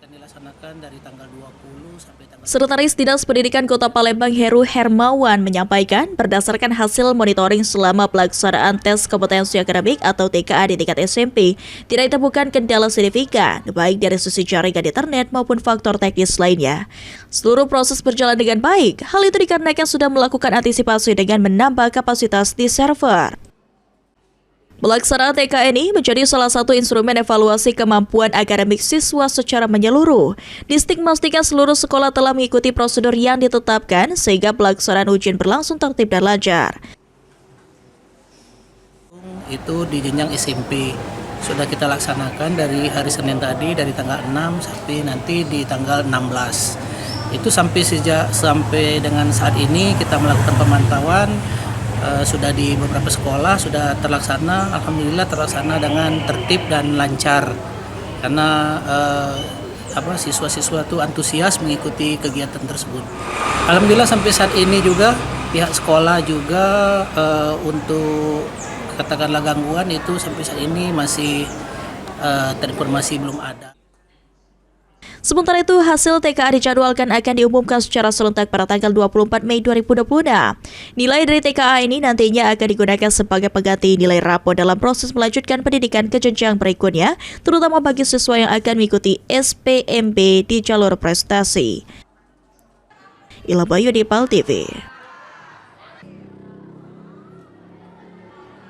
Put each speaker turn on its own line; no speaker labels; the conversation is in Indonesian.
Dilaksanakan dari tanggal 20 sampai tanggal...
Sekretaris Dinas Pendidikan Kota Palembang Heru Hermawan menyampaikan berdasarkan hasil monitoring selama pelaksanaan tes kompetensi akademik atau TKA di tingkat SMP, tidak ditemukan kendala signifikan, baik dari sisi jaringan internet maupun faktor teknis lainnya. Seluruh proses berjalan dengan baik, hal itu dikarenakan sudah melakukan antisipasi dengan menambah kapasitas di server. Pelaksanaan TKA ini menjadi salah satu instrumen evaluasi kemampuan akademik siswa secara menyeluruh. Distrik memastikan seluruh sekolah telah mengikuti prosedur yang ditetapkan sehingga pelaksanaan ujian berlangsung tertib dan lancar.
Itu di jenjang SMP sudah kita laksanakan dari hari Senin tadi, dari tanggal 6 sampai nanti di tanggal 16. Itu sampai dengan saat ini kita melakukan pemantauan. Sudah di beberapa sekolah sudah terlaksana, alhamdulillah terlaksana dengan tertib dan lancar karena siswa-siswa itu antusias mengikuti kegiatan tersebut. Alhamdulillah sampai saat ini juga pihak sekolah juga untuk katakanlah gangguan itu sampai saat ini masih terinformasi belum ada.
Sementara itu, hasil TKA dijadwalkan akan diumumkan secara serentak pada tanggal 24 Mei 2026. Nilai dari TKA ini nantinya akan digunakan sebagai pengganti nilai rapor dalam proses melanjutkan pendidikan ke jenjang berikutnya, terutama bagi siswa yang akan mengikuti SPMB di jalur prestasi. Ilabayu di PAL TV.